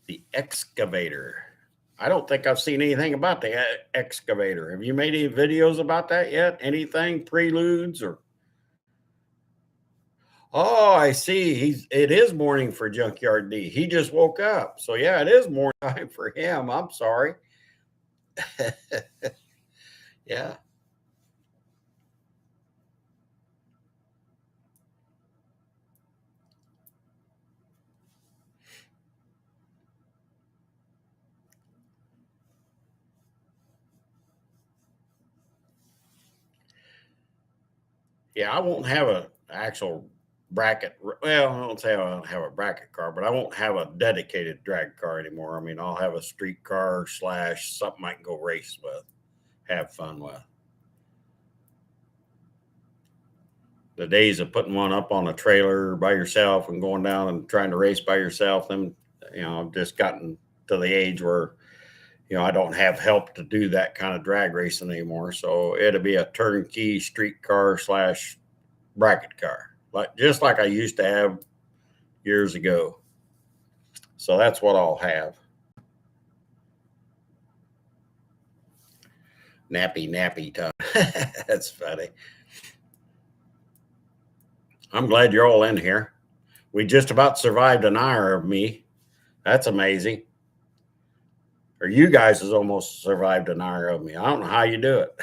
The excavator. I don't think I've seen anything about the excavator. Have you made any videos about that yet? Anything, preludes or? Oh, I see. It is morning for Junkyard D. He just woke up. So yeah, it is morning time for him. I'm sorry. Yeah. Yeah, I won't have an actual bracket. Well, I don't say I don't have a bracket car, but I won't have a dedicated drag car anymore. I mean, I'll have a street car / something I can go race with, have fun with. The days of putting one up on a trailer by yourself and going down and trying to race by yourself, then I've just gotten to the age where I don't have help to do that kind of drag racing anymore. So it'll be a turnkey street car / bracket car, just like I used to have years ago. So that's what I'll have. Nappy time. That's funny. I'm glad you're all in here. We just about survived an hour of me. That's amazing. Or you guys has almost survived an hour of me. I don't know how you do it.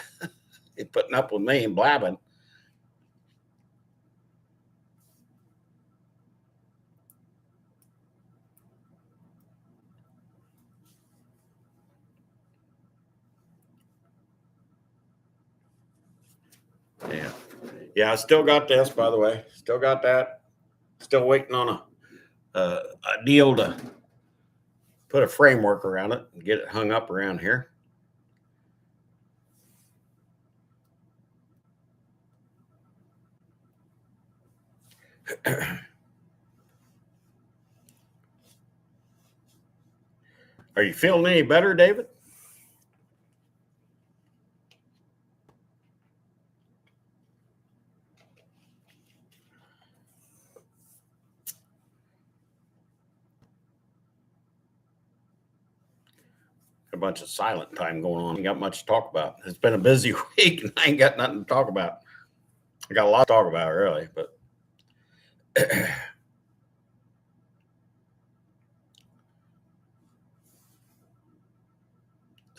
You're putting up with me and blabbing. Yeah. Yeah, I still got this, by the way. Still got that. Still waiting on a deal to put a framework around it and get it hung up around here. Are you feeling any better, David? A bunch of silent time going on. Ain't got much to talk about. It's been a busy week and I ain't got nothing to talk about. I got a lot to talk about, really, but it's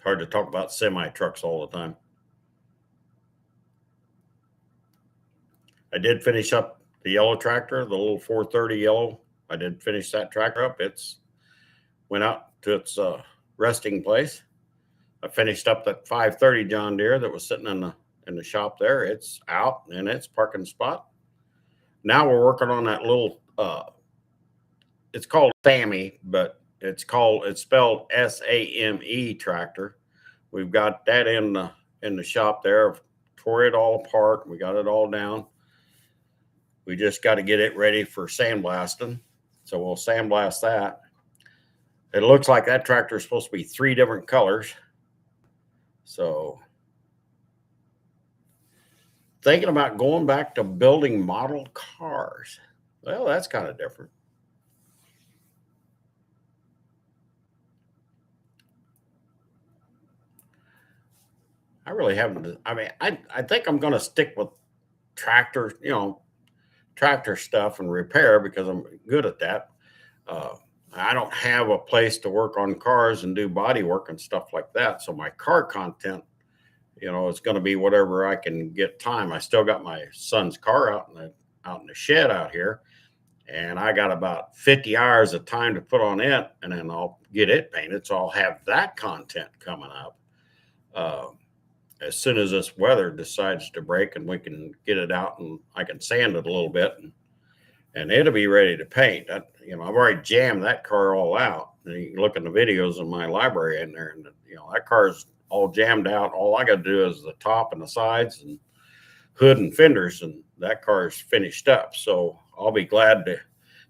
hard to talk about semi trucks all the time. I did finish up the yellow tractor, the little 430 yellow. I did finish that tractor up. It's went out to its resting place. I finished up that 530 John Deere that was sitting in the shop there. It's out in its parking spot. Now we're working on that little it's called Sammy, but it's spelled SAME tractor. We've got that in the shop there. Tore it all apart. We got it all down. We just got to get it ready for sandblasting. So we'll sandblast that. It looks like that tractor is supposed to be 3 different colors. So thinking about going back to building model cars. Well, that's kind of different. I really haven't. I mean, I think I'm going to stick with tractor, tractor stuff and repair because I'm good at that. I don't have a place to work on cars and do body work and stuff like that. So my car content, it's going to be whatever I can get time. I still got my son's car out in the out in the shed out here, and I got about 50 hours of time to put on it, and then I'll get it painted. So I'll have that content coming up as soon as this weather decides to break, and we can get it out, and I can sand it a little bit, and it'll be ready to paint. I've already jammed that car all out. And you can look at the videos in my library in there, and that car's all jammed out. All I got to do is the top and the sides and hood and fenders, and that car's finished up. So I'll be glad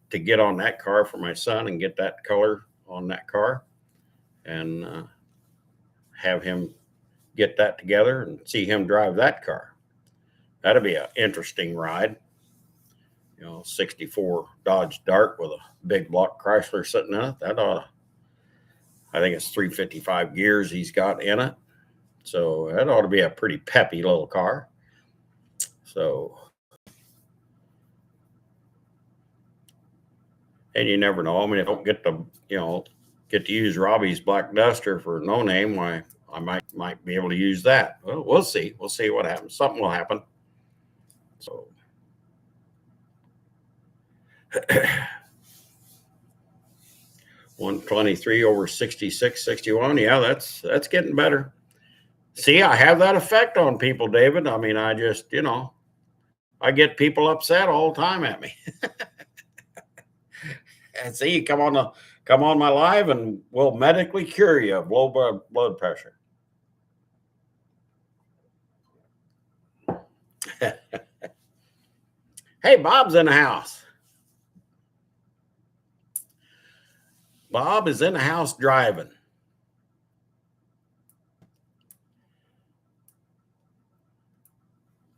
to get on that car for my son and get that color on that car, and have him get that together and see him drive that car. That'll be an interesting ride. 64 Dodge Dart with a big block Chrysler sitting in it. I think it's 355 gears he's got in it. So that ought to be a pretty peppy little car. So, and you never know. I mean, if I don't get to use Robbie's Black Duster for no name, why I might be able to use that. Well, we'll see. We'll see what happens. Something will happen. So 123 over 66, 61. Yeah, that's getting better. See, I have that effect on people, David. I mean, I just, I get people upset all the time at me. And see, you come on my live, and we'll medically cure you of low blood pressure. Hey, Bob's in the house. Bob is in the house driving.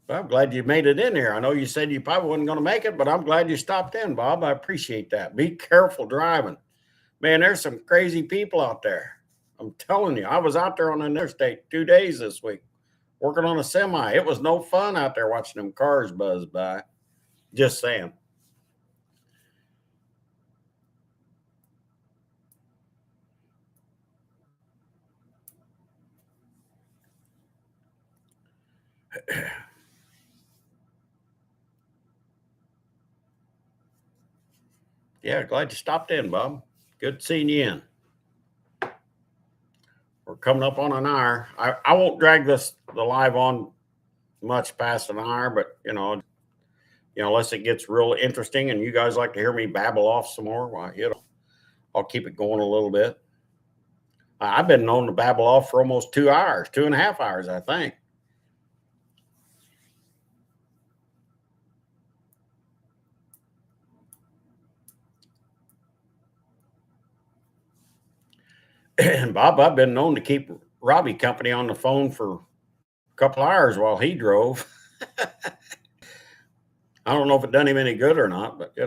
Well, I'm glad you made it in here. I know you said you probably wasn't going to make it, but I'm glad you stopped in, Bob. I appreciate that. Be careful driving. Man, there's some crazy people out there. I'm telling you, I was out there on the interstate 2 days this week working on a semi. It was no fun out there watching them cars buzz by. Just saying. Yeah, glad you stopped in, Bob. Good seeing you in. We're coming up on an hour. I won't drag the live on much past an hour, but unless it gets real interesting and you guys like to hear me babble off some more, well, I'll keep it going a little bit. I've been known to babble off for almost 2 hours, 2.5 hours, I think. And Bob, I've been known to keep Robbie company on the phone for a couple hours while he drove. I don't know if it done him any good or not, but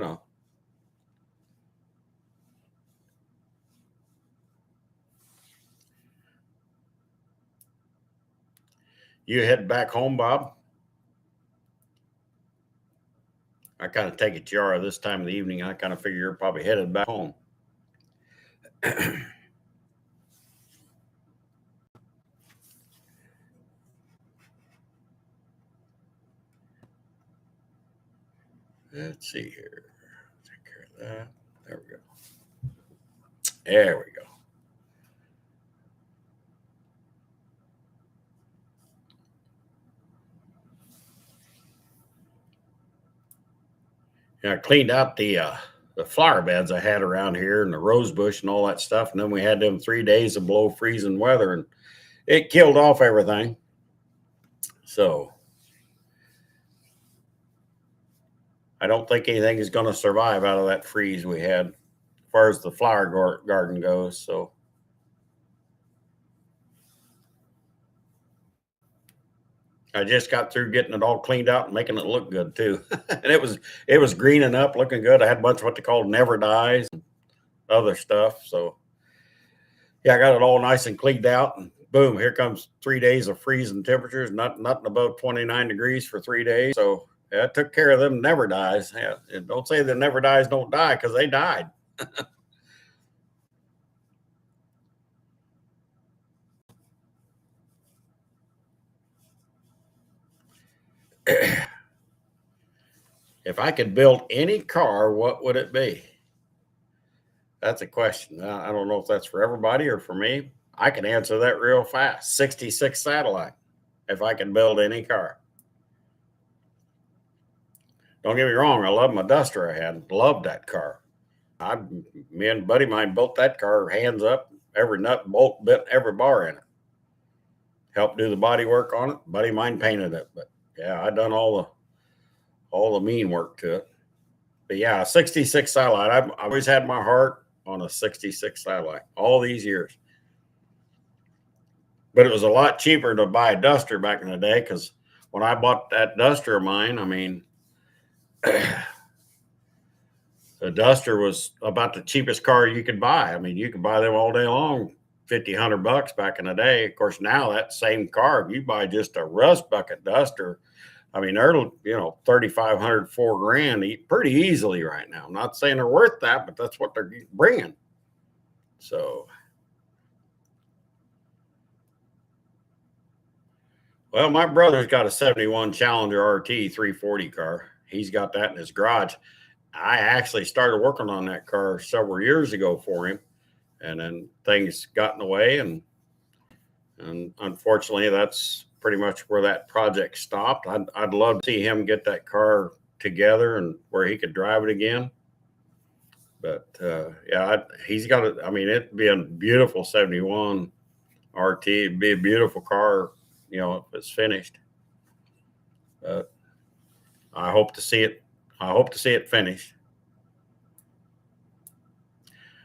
You head back home, Bob? I kind of take it you are this time of the evening. I kind of figure you're probably headed back home. Let's see here. Take care of that. There we go. There we go. I cleaned out the flower beds I had around here and the rose bush and all that stuff. And then we had them 3 days of below freezing weather, and it killed off everything. So I don't think anything is going to survive out of that freeze we had as far as the flower garden goes. So I just got through getting it all cleaned out and making it look good too. And it was greening up, looking good. I had a bunch of what they call never dies and other stuff. So yeah, I got it all nice and cleaned out, and boom, here comes 3 days of freezing temperatures, nothing above 29 degrees for 3 days. So yeah, I took care of them never dies. Yeah, and don't say the never dies don't die, because they died. If I could build any car, what would it be? That's a question. I don't know if that's for everybody or for me. I can answer that real fast. 66 Satellite, if I could build any car. Don't get me wrong, I love my Duster I had. Loved that car. Me and a buddy of mine built that car hands up, every nut, bolt, bit, every bar in it. Helped do the body work on it. Buddy of mine painted it. But yeah, I done all the mean work to it. But yeah, 66 Satellite. I've always had my heart on a 66 Satellite all these years. But it was a lot cheaper to buy a Duster back in the day, because when I bought that Duster of mine, I mean, the Duster was about the cheapest car you could buy. I mean, you could buy them all day long, $50-$100 back in the day. Of course, now that same car, if you buy just a rust bucket Duster, I mean, they're, $3,500, $4,000 pretty easily right now. I'm not saying they're worth that, but that's what they're bringing. So, well, my brother's got a 71 Challenger RT 340 car. He's got that in his garage. I actually started working on that car several years ago for him, and then things got in the way, and unfortunately, that's pretty much where that project stopped. I'd love to see him get that car together and where he could drive it again. But yeah, he's got it. I mean, it'd be a beautiful 71 RT. It'd be a beautiful car, if it's finished. But I hope to see it. I hope to see it finished.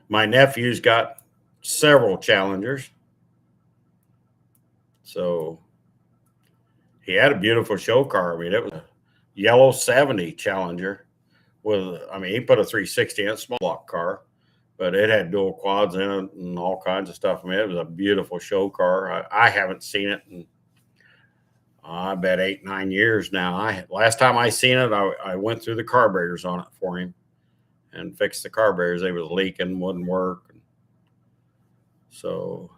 My nephew's got several Challengers. So he had a beautiful show car. I mean, it was a yellow 70 Challenger he put a 360 in a small block car, but it had dual quads in it and all kinds of stuff. I mean, it was a beautiful show car. I haven't seen it in, I bet 8-9 years now. Last time I seen it, I went through the carburetors on it for him and fixed the carburetors. They was leaking, wouldn't work. So,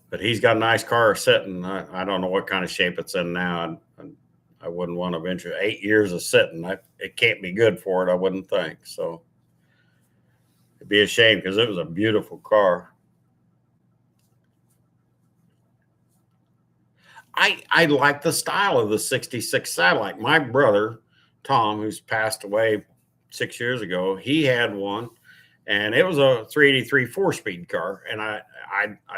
but he's got a nice car sitting. I don't know what kind of shape it's in now. I wouldn't want to venture 8 years of sitting. It can't be good for it, I wouldn't think. So it'd be a shame, because it was a beautiful car. I like the style of the 66 Satellite. My brother, Tom, who's passed away 6 years ago, he had one, and it was a 383 4-speed car, and I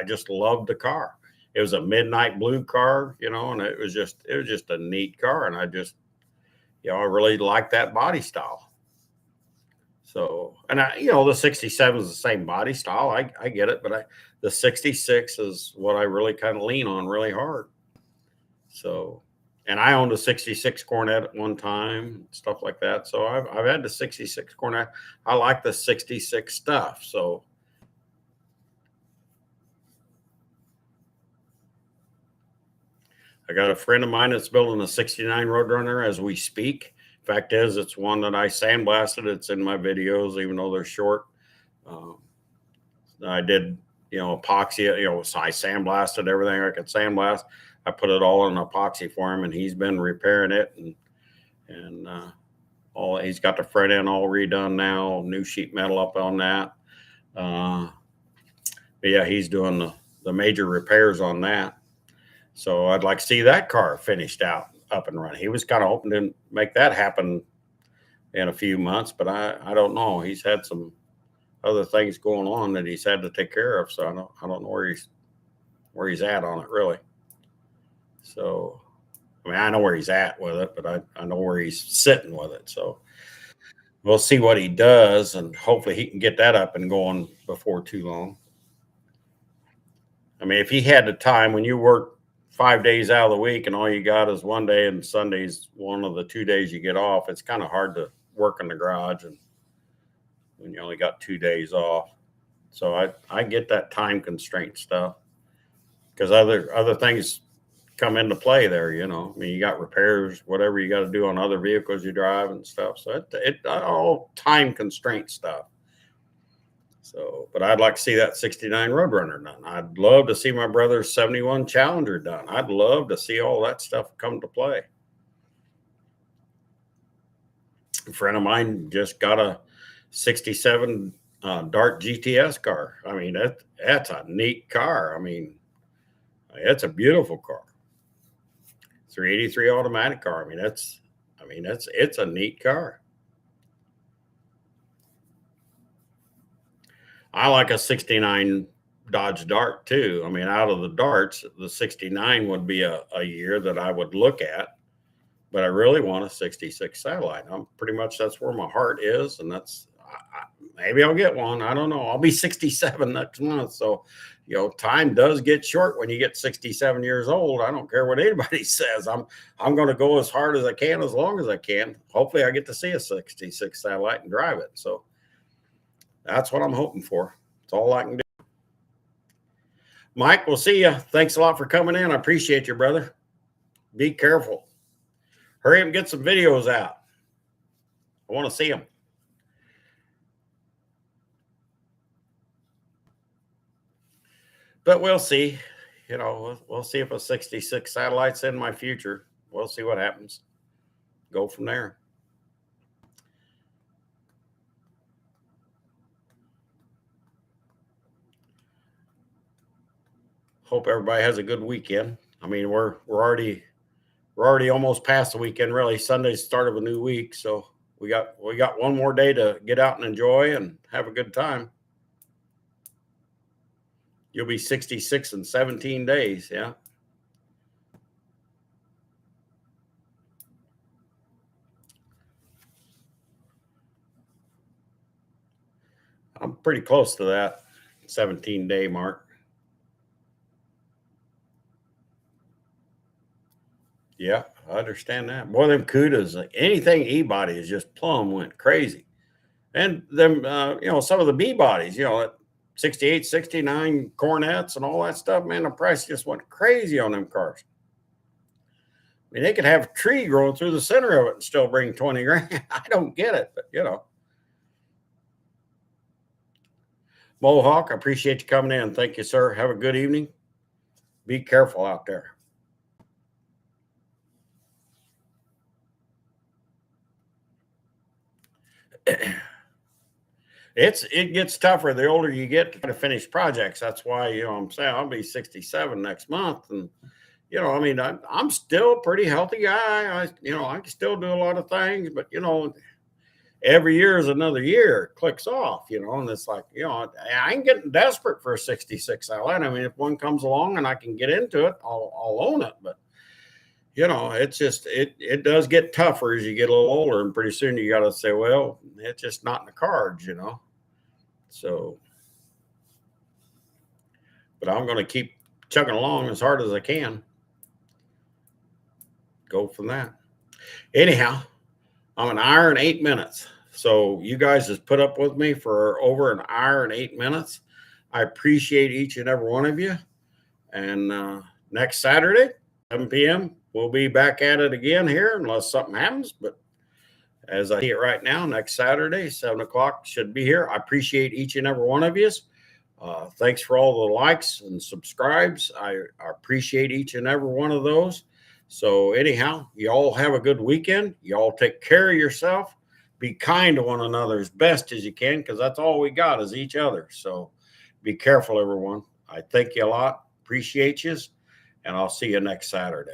just loved the car. It was a midnight blue car, and it was just a neat car, and I just, I really liked that body style. So, and the 67 is the same body style. I get it, but the 66 is what I really kind of lean on really hard. So, and I owned a 66 Corvette at one time, stuff like that. So I've had the 66 Corvette. I like the 66 stuff. So, I got a friend of mine that's building a 69 Roadrunner as we speak. Fact is, it's one that I sandblasted. It's in my videos, even though they're short. I did, epoxy it, so I sandblasted everything I could sandblast. I put it all in epoxy for him, and he's been repairing it, and he's got the front end all redone now, new sheet metal up on that. But yeah, he's doing the major repairs on that. So I'd like to see that car finished out, up and running. He was kind of hoping to make that happen in a few months, but I don't know. He's had some other things going on that he's had to take care of, so I don't know where he's at on it really. So, I mean, I know where he's at with it, but I know where he's sitting with it. So we'll see what he does, and hopefully he can get that up and going before too long. I mean, if he had the time, when you work 5 days out of the week and all you got is one day, and Sunday's one of the 2 days you get off, it's kind of hard to work in the garage, and when you only got 2 days off. So I get that time constraint stuff, because other things come into play there. I mean, you got repairs, whatever you got to do on other vehicles you drive and stuff. So it all time constraint stuff. So, but I'd like to see that 69 Roadrunner done. I'd love to see my brother's 71 Challenger done. I'd love to see all that stuff come to play. A friend of mine just got a 67 Dart GTS car. I mean, that's a neat car. I mean, it's a beautiful car. 383 automatic car. I mean, it's a neat car. I like a 69 Dodge Dart too. I mean, out of the Darts, the 69 would be a year that I would look at, but I really want a 66 Satellite. I'm pretty much, that's where my heart is. And maybe I'll get one. I don't know. I'll be 67 next month. So, you know, time does get short when you get 67 years old. I don't care what anybody says. I'm going to go as hard as I can, as long as I can. Hopefully I get to see a 66 Satellite and drive it. So that's what I'm hoping for. It's all I can do. Mike, we'll see you. Thanks a lot for coming in. I appreciate you, brother. Be careful. Hurry up and get some videos out. I want to see them. But we'll see. You know, we'll see if a 66 Satellite's in my future. We'll see what happens. Go from there. Hope everybody has a good weekend. I mean, we're already almost past the weekend. Really, Sunday's the start of a new week, so we got one more day to get out and enjoy and have a good time. You'll be 66 in 17 days, yeah. I'm pretty close to that 17-day mark. Yeah, I understand that. Boy, them Cudas, anything E-body is just plumb went crazy. And them, you know, some of the B bodies, you know, 68, 69 Cornettes and all that stuff, man, the price just went crazy on them cars. I mean, they could have a tree growing through the center of it and still bring 20 grand. I don't get it, but you know. Mohawk, I appreciate you coming in. Thank you, sir. Have a good evening. Be careful out there. It gets tougher the older you get to finish projects. That's why, you know, I'm saying I'll be 67 next month. And, you know, I mean, I'm still a pretty healthy guy. You know, I can still do a lot of things, but, you know, every year is another year. It clicks off, you know, and it's like, you know, I ain't getting desperate for a 66 Satellite. I mean, if one comes along and I can get into it, I'll own it. But, you know, it's just, it does get tougher as you get a little older, and pretty soon you got to say, well, it's just not in the cards, you know. So, but I'm going to keep chugging along as hard as I can. Go from that. Anyhow, I'm an hour and 8 minutes. So you guys just put up with me for over an hour and 8 minutes. I appreciate each and every one of you. And next Saturday, 7 p.m., we'll be back at it again here unless something happens. But as I see it right now, next Saturday, 7 o'clock should be here. I appreciate each and every one of you. Thanks for all the likes and subscribes. I appreciate each and every one of those. So anyhow, you all have a good weekend. You all take care of yourself. Be kind to one another as best as you can, because that's all we got is each other. So be careful, everyone. I thank you a lot. Appreciate you. And I'll see you next Saturday.